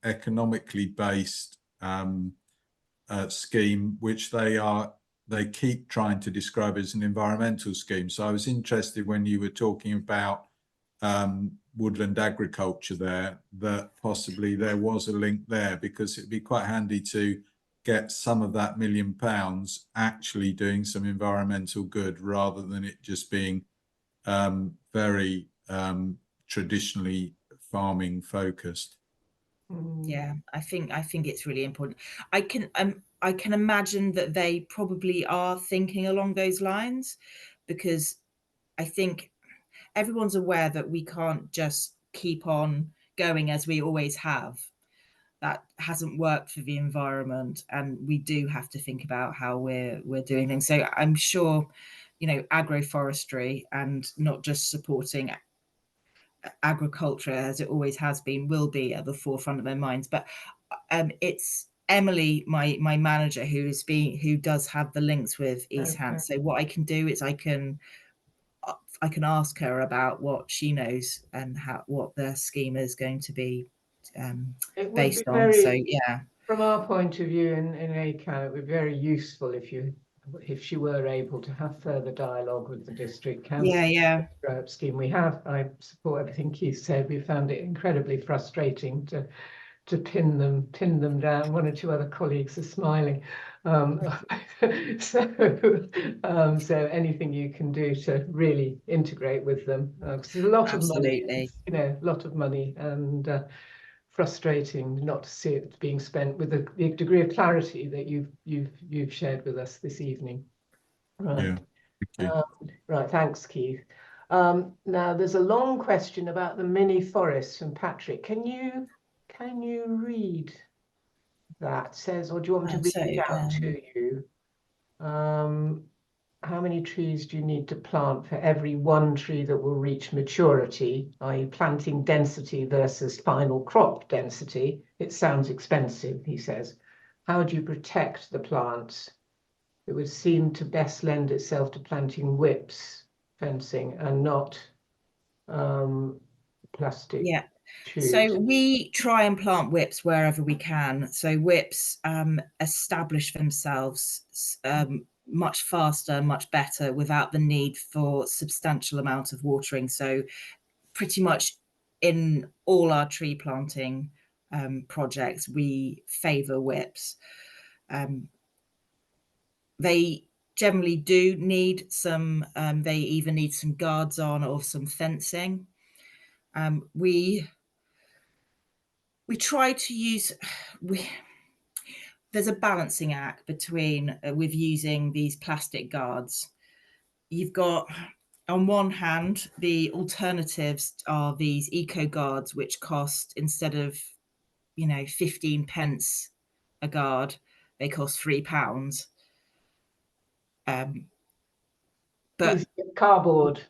economically based scheme, which they keep trying to describe as an environmental scheme. So I was interested when you were talking about woodland agriculture there, that possibly there was a link there, because it'd be quite handy to get some of that £1 million actually doing some environmental good, rather than it just being very traditionally farming focused. Yeah, I think it's really important. I can imagine that they probably are thinking along those lines, because I think everyone's aware that we can't just keep on going as we always have. That hasn't worked for the environment, and we do have to think about how we're doing things. So I'm sure, agroforestry, and not just supporting agriculture as it always has been, will be at the forefront of their minds. But it's Emily, my manager, who does have the links with East Hants. So what I can do is I can ask her about what she knows and what their scheme is going to be based on. So yeah, from our point of view in ACAN, it would be very useful if she were able to have further dialogue with the district council. Yeah. Grow Up scheme. I support everything Keith said. We found it incredibly frustrating to pin them down. One or two other colleagues are smiling. So anything you can do to really integrate with them, because there's a lot of money, a lot of money, and frustrating not to see it being spent with the degree of clarity that you've shared with us this evening. Right. Yeah, thank you. Right, thanks, Keith. Now there's a long question about the mini forests from Patrick. Can you read that? Says, or do you want me to read it out to you? How many trees do you need to plant for every one tree that will reach maturity, i.e. planting density versus final crop density? It sounds expensive, he says. How do you protect the plants? It would seem to best lend itself to planting whips, fencing, and not plastic. Yeah. Tubes. So we try and plant whips wherever we can. So whips establish themselves much faster, much better, without the need for substantial amount of watering. So pretty much in all our tree planting, projects, we favour whips. They generally do need some, they either need some guards on or some fencing. We try to use, there's a balancing act between with using these plastic guards. You've got, on one hand, the alternatives are these eco guards, which cost, instead of 15 pence a guard, they cost £3. But These cardboard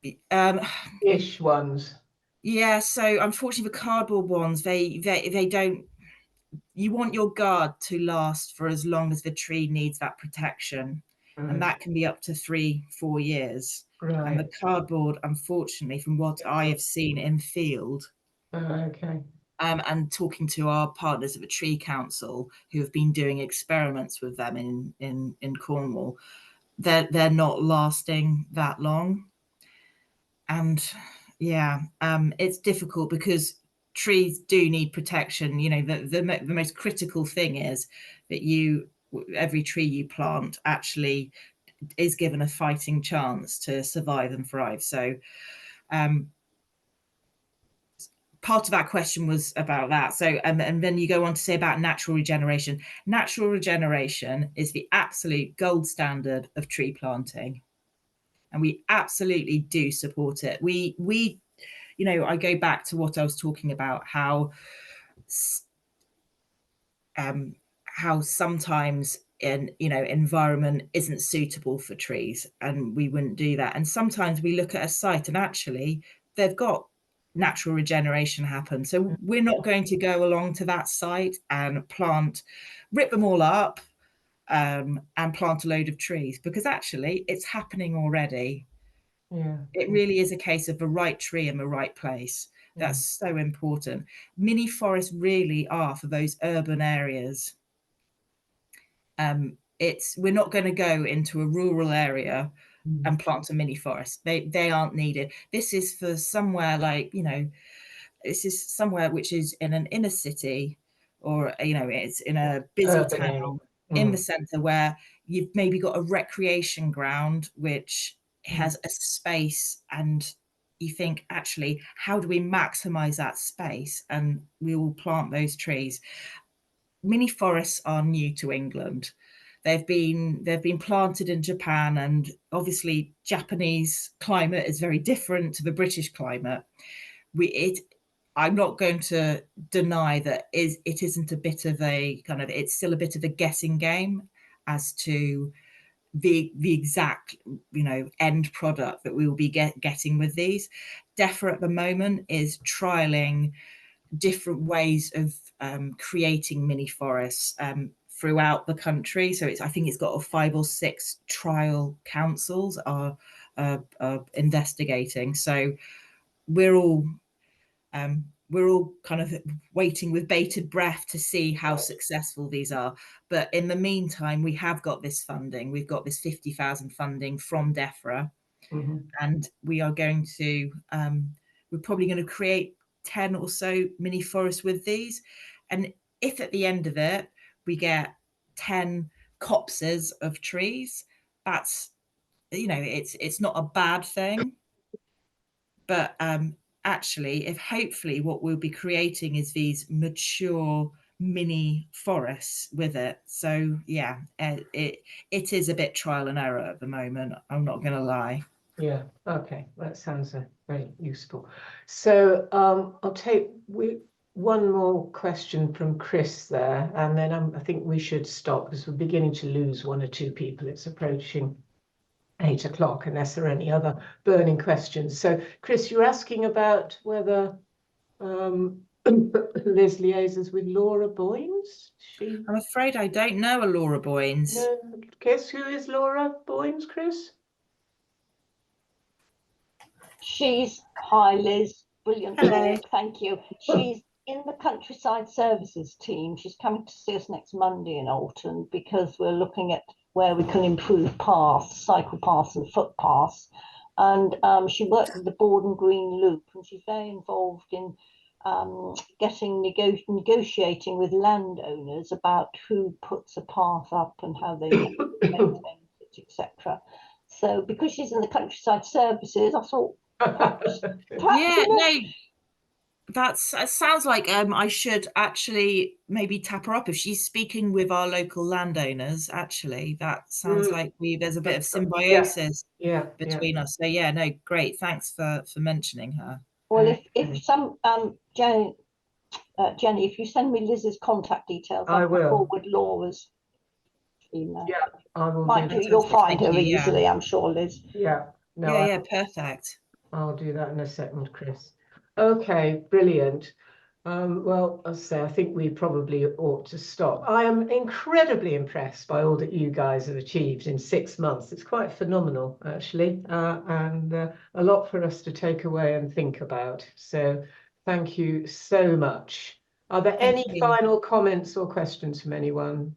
ish ones. Yeah, so unfortunately the cardboard ones, they don't, you want your guard to last for as long as the tree needs that protection. Right. And that can be up to 3-4 years. Right. And the cardboard, unfortunately, from what I have seen in field, okay. And talking to our partners at the Tree Council who have been doing experiments with them in Cornwall, they're not lasting that long. And yeah, it's difficult because trees do need protection. The most critical thing is that every tree you plant actually is given a fighting chance to survive and thrive. So part of that question was about that. So and then you go on to say about natural regeneration. Natural regeneration is the absolute gold standard of tree planting, and we absolutely do support it. We I go back to what I was talking about, how sometimes environment isn't suitable for trees, and we wouldn't do that. And sometimes we look at a site and actually they've got natural regeneration happen. So we're not going to go along to that site and rip them all up and plant a load of trees, because actually it's happening already. Yeah. It really is a case of the right tree in the right place. That's so important. Mini forests really are for those urban areas. We're not going to go into a rural area and plant a mini forest. They aren't needed. This is for somewhere like, this is somewhere which is in an inner city, or it's in a busy Urban town in the centre, where you've maybe got a recreation ground which has a space, and you think, actually, how do we maximize that space? And we will plant those trees. Mini forests are new to England. They've been planted in Japan, and obviously Japanese climate is very different to the British climate. I'm not going to deny that it isn't a bit of a kind of, it's still a bit of a guessing game as to the exact end product that we will be getting with these. DEFRA at the moment is trialing different ways of creating mini forests throughout the country. So I think it's got 5 or 6 trial councils are investigating. So we're all kind of waiting with bated breath to see how successful these are. But in the meantime, we have got this funding. We've got this 50,000 funding from DEFRA, and we are going to we're probably going to create 10 or so mini forests with these. And if at the end of it we get 10 copses of trees, that's it's not a bad thing. But actually, if hopefully what we'll be creating is these mature mini forests with it. So yeah, it is a bit trial and error at the moment, I'm not going to lie. Yeah, okay, that sounds very useful. So I'll take one more question from Chris there, and then I think we should stop because we're beginning to lose 1 or 2 people. It's approaching 8 o'clock, unless there are any other burning questions. So Chris, you're asking about whether Liz liaises with Laura Boynes. I'm afraid I don't know a Laura Boynes. No, guess who is Laura Boynes, Chris? Hi Liz, brilliant Hello. talk, thank you. She's in the countryside services team. She's coming to see us next Monday in Alton, because we're looking at where we can improve paths, cycle paths and footpaths. And she worked with the Borden Green Loop, and she's very involved in negotiating with landowners about who puts a path up and how they maintain it, etc. So because she's in the countryside services, I thought perhaps Yeah, no, that sounds like I should actually maybe tap her up if she's speaking with our local landowners. Actually, that sounds like there's a bit of symbiosis between us. So yeah, no, great. Thanks for mentioning her. Well, if some Jenny, if you send me Liz's contact details, I will forward Laura's email. Yeah, I will do. You'll find her easily, I'm sure, Liz. Yeah. No, yeah, perfect. I'll do that in a second, Chris. Okay, brilliant. Well, as I say, I think we probably ought to stop. I am incredibly impressed by all that you guys have achieved in 6 months. It's quite phenomenal, actually, and a lot for us to take away and think about. So thank you so much. Are there any final comments or questions from anyone?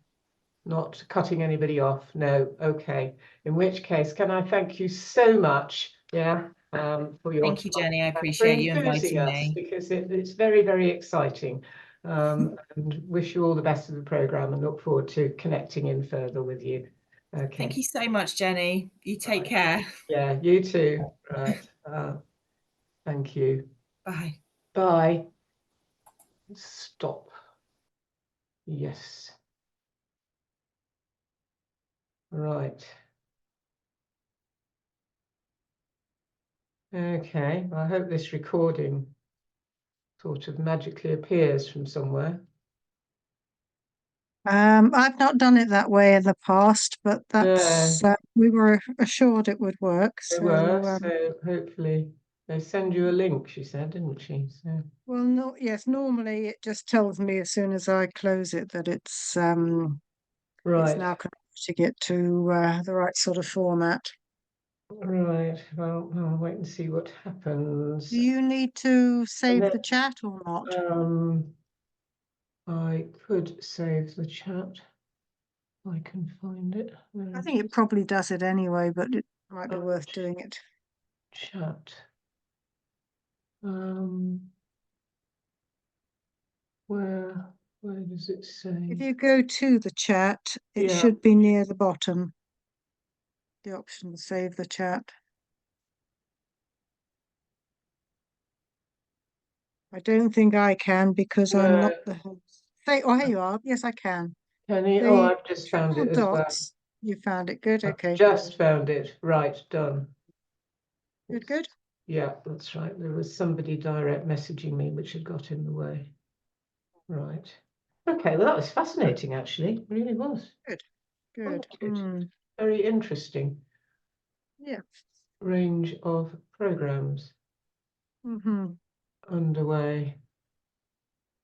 Not cutting anybody off? No. Okay. In which case, can I thank you so much? Yeah. For your Thank you, Jenny. I appreciate you inviting me. because it's very, very exciting. And wish you all the best of the programme and look forward to connecting in further with you. Okay. Thank you so much, Jenny. You take care. Yeah, you too. Right. Thank you. Bye. Bye. Stop. Yes. Right. Okay, I hope this recording sort of magically appears from somewhere. I've not done it that way in the past, but that's we were assured it would work. So hopefully they send you a link, she said, didn't she? So well, no, yes, normally it just tells me as soon as I close it that it's now converting it to the right sort of format. Right, well, I'll wait and see what happens. Do you need to save the chat or not? I could save the chat. I can find it. I think it probably does it anyway, but it might be worth doing it. Chat. Where does it say? If you go to the chat, it should be near the bottom. The option to save the chat. I don't think I can because I'm not the host. Oh, here you are. Yes, I can. Can you? Oh, I've just found it as well. You found it. Good. Okay. Just found it. Right, done. Good. Yeah, that's right. There was somebody direct messaging me which had got in the way. Right. Okay, well, that was fascinating, actually. It really was. Good. Very interesting. Yeah. Range of programs underway.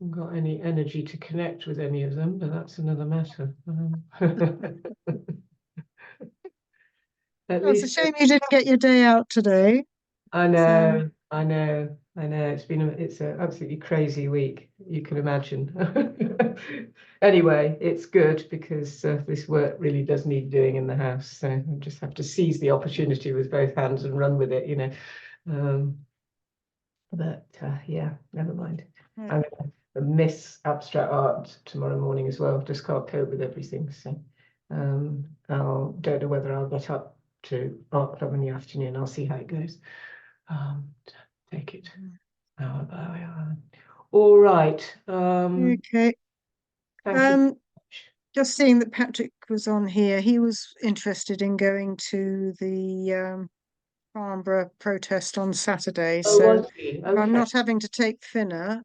Haven't got any energy to connect with any of them, but that's another matter. It's a shame you didn't get your day out today. I know. It's an absolutely crazy week, you can imagine. Anyway, it's good because this work really does need doing in the house. So I just have to seize the opportunity with both hands and run with it, you know. But yeah, never mind. I'm going to miss abstract art tomorrow morning as well. Just can't cope with everything. So I don't know whether I'll get up to art club in the afternoon. I'll see how it goes. Take it. All right. Okay. Just seeing that Patrick was on here, he was interested in going to the Farnborough protest on Saturday. So I'm not having to take Finna.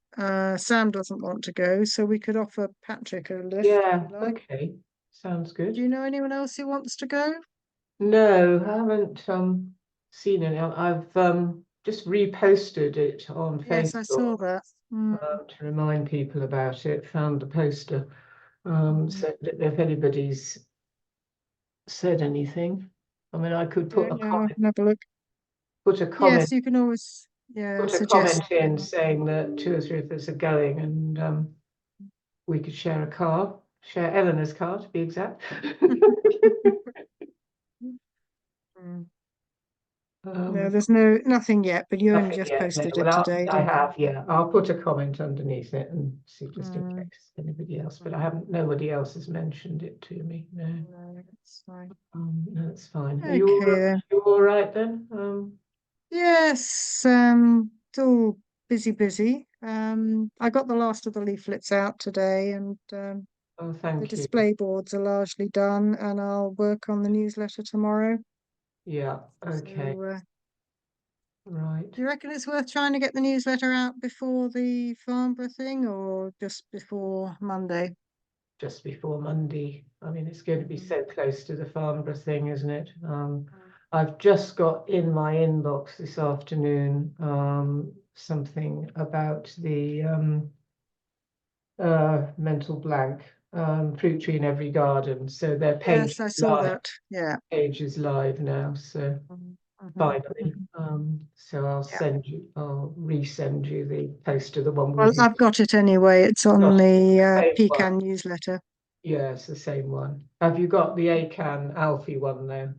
Sam doesn't want to go, so we could offer Patrick a lift. Yeah, okay. Sounds good. Do you know anyone else who wants to go? No, I haven't seen any. I've just reposted it on Facebook. Yes, I saw that. To remind people about it. Found the poster. So if anybody's said anything, I mean, I could put a comment. Have a look. Put a comment. Yes, you can always put a comment in saying that 2 or 3 of us are going, and we could share a car, share Eleanor's car to be exact. No, there's nothing yet, but you only Nothing just yet, no. posted Well, it today, I didn't you? have, yeah. I'll put a comment underneath it and see just in Mm. case anybody else, but I haven't, nobody else has mentioned it to me, no. No, that's fine. No, that's fine. Are Okay then. you all right then? Yes, it's all busy. I got the last of the leaflets out today, and Oh, the thank you. display boards are largely done, and I'll work on the newsletter tomorrow. Yeah, okay, So, right. do you reckon it's worth trying to get the newsletter out before the Farnborough thing, or just before Monday? Just before Monday. I mean, it's going to be so close to the Farnborough thing, isn't it? I've just got in my inbox this afternoon something about the mental blank fruit tree in every garden. So their page Yes, I saw that. Yeah. page is live now. So finally, so I'll resend you the post of the one we Well, did. I've got it anyway. It's on Got the same Pecan one. newsletter. Yeah, it's the same one. Have you got the ACAN Alfie one though?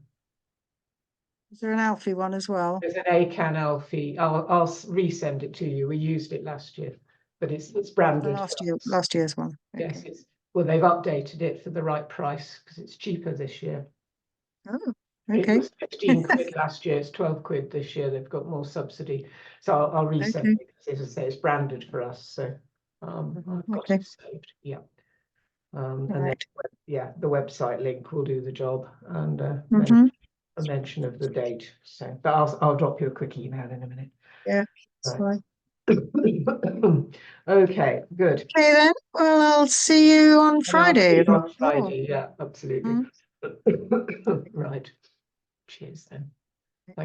Is there an Alfie one as well? There's an ACAN Alfie. I'll resend it to you. We used it last year, but it's branded. Last year's one. Yes, Okay. well, they've updated it for the right price because it's cheaper this year. Oh, It okay. was 15 quid last year, it's 12 quid this year. They've got more subsidy. So I'll resend Okay. it because, as I say, it's branded for us. So I've got Okay. it saved. Yeah. And then, Right. yeah, the website link will do the job, and then a mention of the date. So, but I'll drop you a quick email in a minute. Yeah, that's Right. fine. Okay, good. Okay then. Well, I'll see you on And I'll see Friday. you if on not before. Friday. Yeah, absolutely. Right. Cheers then.